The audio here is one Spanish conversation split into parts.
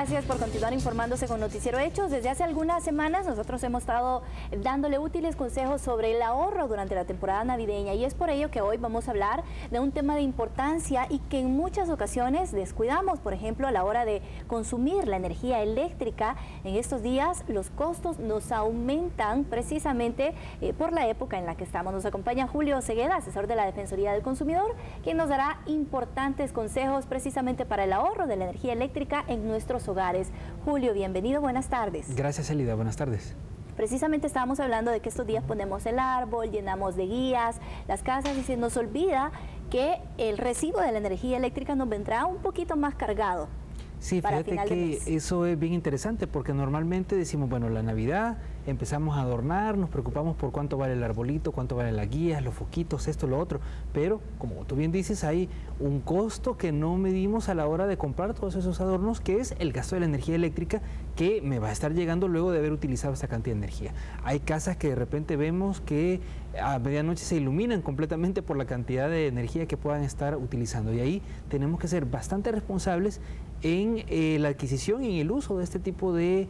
Gracias por continuar informándose con Noticiero Hechos. Desde hace algunas semanas nosotros hemos estado dándole útiles consejos sobre el ahorro durante la temporada navideña y es por ello que hoy vamos a hablar de un tema de importancia y que en muchas ocasiones descuidamos. Por ejemplo, a la hora de consumir la energía eléctrica, en estos días los costos nos aumentan precisamente por la época en la que estamos. Nos acompaña Julio Cegueda, asesor de la Defensoría del Consumidor, quien nos dará importantes consejos precisamente para el ahorro de la energía eléctrica en nuestros hogares. Julio, bienvenido, buenas tardes. Gracias, Elida, buenas tardes. Precisamente estábamos hablando de que estos días ponemos el árbol, llenamos de guías las casas y se nos olvida que el recibo de la energía eléctrica nos vendrá un poquito más cargado. Sí, fíjate que eso es bien interesante porque normalmente decimos, bueno, la Navidad empezamos a adornar, nos preocupamos por cuánto vale el arbolito, cuánto valen las guías, los foquitos, esto, lo otro, pero como tú bien dices, hay un costo que no medimos a la hora de comprar todos esos adornos, que es el gasto de la energía eléctrica que me va a estar llegando luego de haber utilizado esa cantidad de energía. Hay casas que de repente vemos que a medianoche se iluminan completamente por la cantidad de energía que puedan estar utilizando y ahí tenemos que ser bastante responsables en la adquisición y en el uso de este tipo de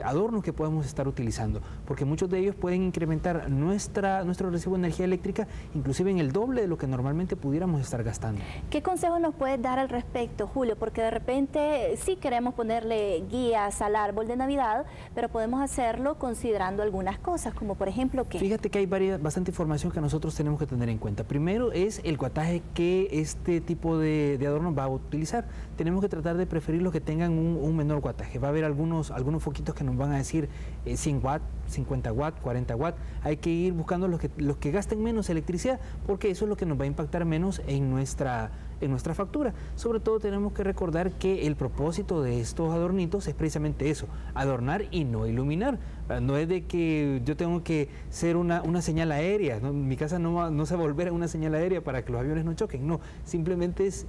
adornos que podemos estar utilizando, porque muchos de ellos pueden incrementar nuestro recibo de energía eléctrica inclusive en el doble de lo que normalmente pudiéramos estar gastando. ¿Qué consejo nos puedes dar al respecto, Julio? Porque de repente sí queremos ponerle guías al árbol de Navidad, pero podemos hacerlo considerando algunas cosas, como por ejemplo ¿qué? Fíjate que hay bastante información que nosotros tenemos que tener en cuenta. Primero es el guataje que este tipo de adorno va a utilizar. Tenemos que tratar de preferir los que tengan un menor guataje. Va a haber algunos foquitos que nos van a decir 100 watts, 50 watts, 40 watts. Hay que ir buscando los que gasten menos electricidad, porque eso es lo que nos va a impactar menos en nuestra factura. Sobre todo tenemos que recordar que el propósito de estos adornitos es precisamente eso, adornar y no iluminar. No es de que yo tengo que ser una señal aérea, ¿no? Mi casa no se va a volver a una señal aérea para que los aviones no choquen, no, simplemente es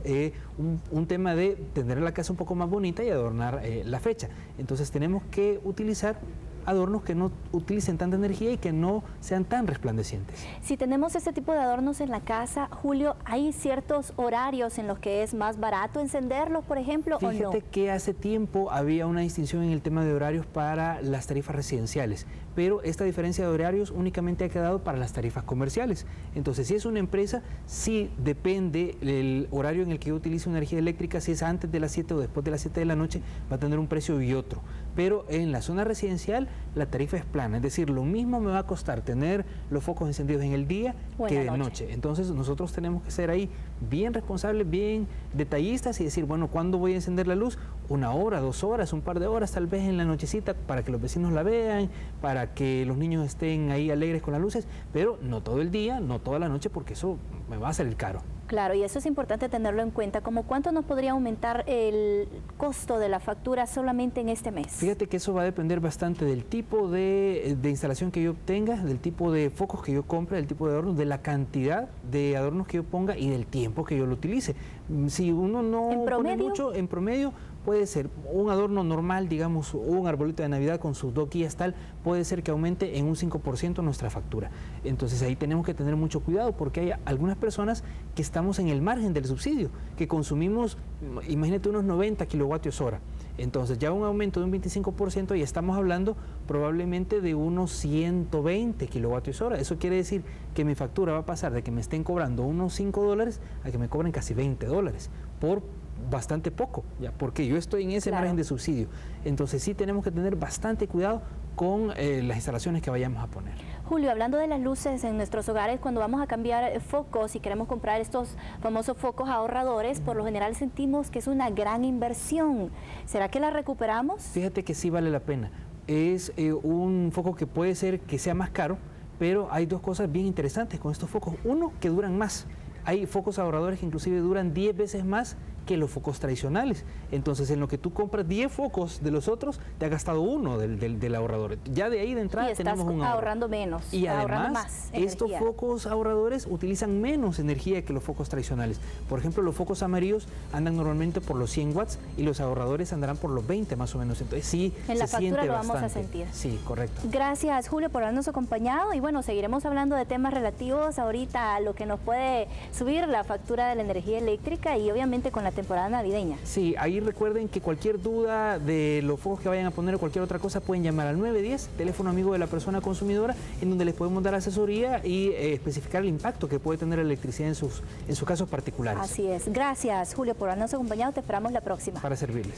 un tema de tener la casa un poco más bonita y adornar la fecha. Entonces tenemos que utilizar adornos que no utilicen tanta energía y que no sean tan resplandecientes. Si tenemos este tipo de adornos en la casa, Julio, ¿hay ciertos horarios en los que es más barato encenderlos, por ejemplo, o no? Fíjate que hace tiempo había una distinción en el tema de horarios para las tarifas residenciales, pero esta diferencia de horarios únicamente ha quedado para las tarifas comerciales. Entonces, si es una empresa, sí depende el horario en el que yo utilice energía eléctrica, si es antes de las 7 o después de las 7 de la noche, va a tener un precio y otro. Pero en la zona residencial, la tarifa es plana, es decir, lo mismo me va a costar tener los focos encendidos en el día que de noche. Entonces nosotros tenemos que ser ahí bien responsables, bien detallistas y decir, bueno, ¿cuándo voy a encender la luz? 1 hora, 2 horas, un par de horas tal vez en la nochecita para que los vecinos la vean, para que los niños estén ahí alegres con las luces, pero no todo el día, no toda la noche, porque eso me va a salir caro. Claro, y eso es importante tenerlo en cuenta, como cuánto nos podría aumentar el costo de la factura solamente en este mes. Fíjate que eso va a depender bastante del tipo de instalación que yo obtenga, del tipo de focos que yo compre, del tipo de adornos, de la cantidad de adornos que yo ponga y del tiempo que yo lo utilice. Si uno no pone mucho, en promedio puede ser un adorno normal, digamos, un arbolito de Navidad con sus 2 guías tal, puede ser que aumente en un 5% nuestra factura. Entonces ahí tenemos que tener mucho cuidado porque hay algunas personas que estamos en el margen del subsidio, que consumimos, imagínate, unos 90 kilovatios hora. Entonces ya un aumento de un 25% y estamos hablando probablemente de unos 120 kilovatios hora. Eso quiere decir que mi factura va a pasar de que me estén cobrando unos $5 a que me cobren casi $20 por bastante poco, ya, porque yo estoy en ese margen de subsidio. Entonces sí tenemos que tener bastante cuidado con las instalaciones que vayamos a poner. Julio, hablando de las luces en nuestros hogares, cuando vamos a cambiar focos y queremos comprar estos famosos focos ahorradores, por lo general sentimos que es una gran inversión. ¿Será que la recuperamos? Fíjate que sí vale la pena. Es un foco que puede ser que sea más caro, pero hay dos cosas bien interesantes con estos focos. Uno, que duran más. Hay focos ahorradores que inclusive duran 10 veces más que los focos tradicionales. Entonces, en lo que tú compras 10 focos de los otros, te ha gastado uno del ahorrador. Ya de ahí de entrada tenemos un ahorro. Ahorrando menos. Y además, estos focos ahorradores utilizan menos energía que los focos tradicionales. Por ejemplo, los focos amarillos andan normalmente por los 100 watts y los ahorradores andarán por los 20 más o menos. Entonces, sí, en la factura lo vamos a sentir. Sí, correcto. Gracias, Julio, por habernos acompañado. Y bueno, seguiremos hablando de temas relativos ahorita a lo que nos puede subir la factura de la energía eléctrica y obviamente con la temporada navideña. Sí, ahí recuerden que cualquier duda de los focos que vayan a poner o cualquier otra cosa pueden llamar al 910, teléfono amigo de la persona consumidora, en donde les podemos dar asesoría y especificar el impacto que puede tener la electricidad en sus casos particulares. Así es. Gracias, Julio, por habernos acompañado. Te esperamos la próxima. Para servirles.